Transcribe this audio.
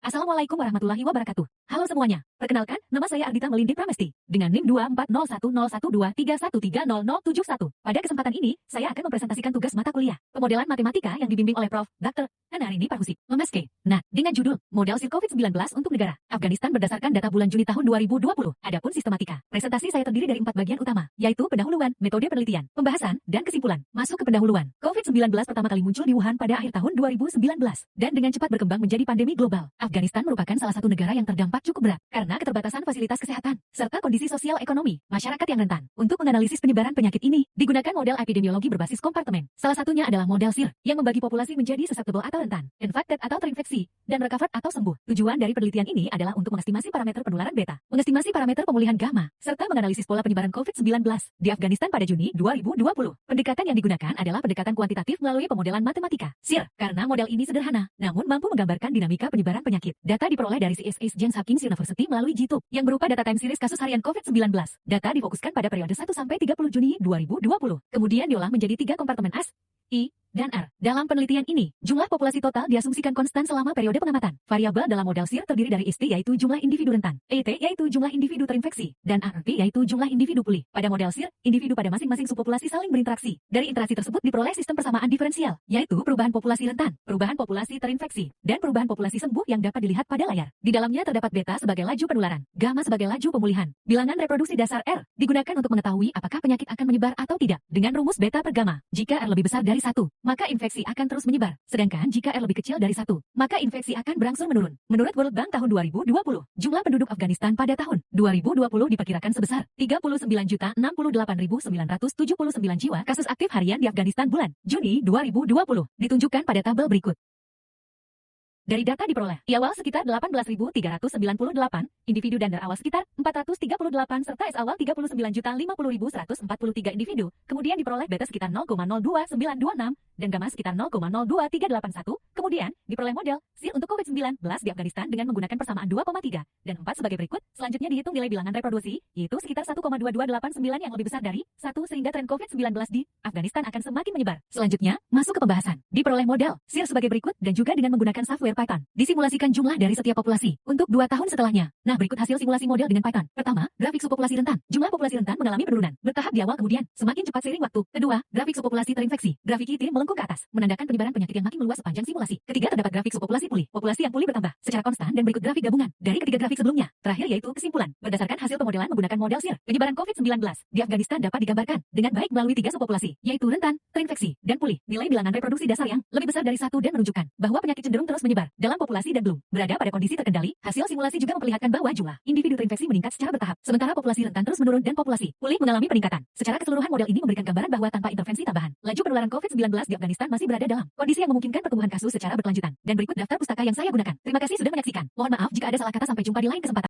Assalamualaikum warahmatullahi wabarakatuh. Halo semuanya, perkenalkan, nama saya Ardita Melindik Pramesti, dengan NIM 240101233000071. Pada kesempatan ini, saya akan mempresentasikan tugas mata kuliah pemodelan matematika yang dibimbing oleh Prof. Dr. Hanarini Parhusi, Memeske. Nah, dengan judul Model SIR COVID-19 untuk negara Afghanistan berdasarkan data bulan Juni tahun 2020. Adapun sistematika, presentasi saya terdiri dari 4 bagian utama, yaitu pendahuluan, metode penelitian, pembahasan, dan kesimpulan. Masuk ke pendahuluan. COVID-19 pertama kali muncul di Wuhan pada akhir tahun 2019, dan dengan cepat berkembang menjadi pandemi global. Afghanistan merupakan salah satu negara yang terdampak cukup berat karena keterbatasan fasilitas kesehatan serta kondisi sosial ekonomi masyarakat yang rentan. Untuk menganalisis penyebaran penyakit ini, digunakan model epidemiologi berbasis kompartemen. Salah satunya adalah model SIR yang membagi populasi menjadi susceptible atau rentan, infected atau terinfeksi, dan recovered atau sembuh. Tujuan dari penelitian ini adalah untuk mengestimasi parameter penularan beta, mengestimasi parameter pemulihan gamma, serta menganalisis pola penyebaran COVID-19 di Afghanistan pada Juni 2020. Pendekatan yang digunakan adalah pendekatan kuantitatif melalui pemodelan matematika SIR karena model ini sederhana namun mampu menggambarkan dinamika penyebaran penyakit. Data diperoleh dari CSIS Johns Hopkins University melalui GTUB yang berupa data time series kasus harian COVID-19. Data difokuskan pada periode 1 sampai 30 Juni 2020. Kemudian diolah menjadi 3 kompartemen S, I, dan R. Dalam penelitian ini, jumlah populasi total diasumsikan konstan selama periode pengamatan. Variabel dalam model SIR terdiri dari ST yaitu jumlah individu rentan, ET yaitu jumlah individu terinfeksi, dan RP yaitu jumlah individu pulih. Pada model SIR, individu pada masing-masing subpopulasi saling berinteraksi. Dari interaksi tersebut diperoleh sistem persamaan diferensial, yaitu perubahan populasi rentan, perubahan populasi terinfeksi, dan perubahan populasi sembuh yang dapat dilihat pada layar. Di dalamnya terdapat beta sebagai laju penularan, gamma sebagai laju pemulihan. Bilangan reproduksi dasar R digunakan untuk mengetahui apakah penyakit akan menyebar atau tidak. Dengan rumus beta per gamma, jika R lebih besar dari 1, maka infeksi akan terus menyebar. Sedangkan jika R lebih kecil dari 1, maka infeksi akan berangsur menurun. Menurut World Bank tahun 2020, jumlah penduduk Afghanistan pada tahun 2020 diperkirakan sebesar 39.068.979 jiwa. Kasus aktif harian di Afghanistan bulan Juni 2020 ditunjukkan pada tabel berikut. Dari data diperoleh, I-awal sekitar 18.398, individu dan DAR awal sekitar 438, serta S-awal 39.050.143 individu. Kemudian diperoleh beta sekitar 0,02926, dan gamma sekitar 0,02381. Kemudian, diperoleh model SIR untuk COVID-19 di Afghanistan dengan menggunakan persamaan 2,3 dan 4 sebagai berikut. Selanjutnya dihitung nilai bilangan reproduksi, yaitu sekitar 1,2289 yang lebih besar dari 1 sehingga tren COVID-19 di Afghanistan akan semakin menyebar. Selanjutnya, masuk ke pembahasan. Diperoleh model SIR sebagai berikut dan juga dengan menggunakan software Python. Disimulasikan jumlah dari setiap populasi untuk 2 tahun setelahnya. Nah, berikut hasil simulasi model dengan Python. Pertama, grafik subpopulasi rentan. Jumlah populasi rentan mengalami penurunan bertahap di awal kemudian semakin cepat seiring waktu. Kedua, grafik subpopulasi terinfeksi. Grafik IT melengkung ke atas, menandakan penyebaran penyakit yang makin meluas sepanjang simulasi. Ketiga, terdapat grafik subpopulasi pulih. Populasi yang pulih bertambah secara konstan dan berikut grafik gabungan dari ketiga grafik sebelumnya. Terakhir yaitu kesimpulan. Berdasarkan hasil pemodelan menggunakan model SIR, penyebaran COVID-19 di Afghanistan dapat digambarkan dengan baik melalui 3 subpopulasi, yaitu rentan, terinfeksi, dan pulih. Nilai bilangan reproduksi dasar yang lebih besar dari 1 dan menunjukkan bahwa penyakit cenderung terus menyebar dalam populasi dan belum berada pada kondisi terkendali. Hasil simulasi juga memperlihatkan bahwa jumlah individu terinfeksi meningkat secara bertahap, sementara populasi rentan terus menurun dan populasi pulih mengalami peningkatan. Secara keseluruhan model ini memberikan gambaran bahwa tanpa intervensi tambahan, laju penularan COVID-19 di Afghanistan masih berada dalam kondisi yang memungkinkan pertumbuhan kasus secara berkelanjutan. Dan berikut daftar pustaka yang saya gunakan. Terima kasih sudah menyaksikan. Mohon maaf jika ada salah kata, sampai jumpa di lain kesempatan.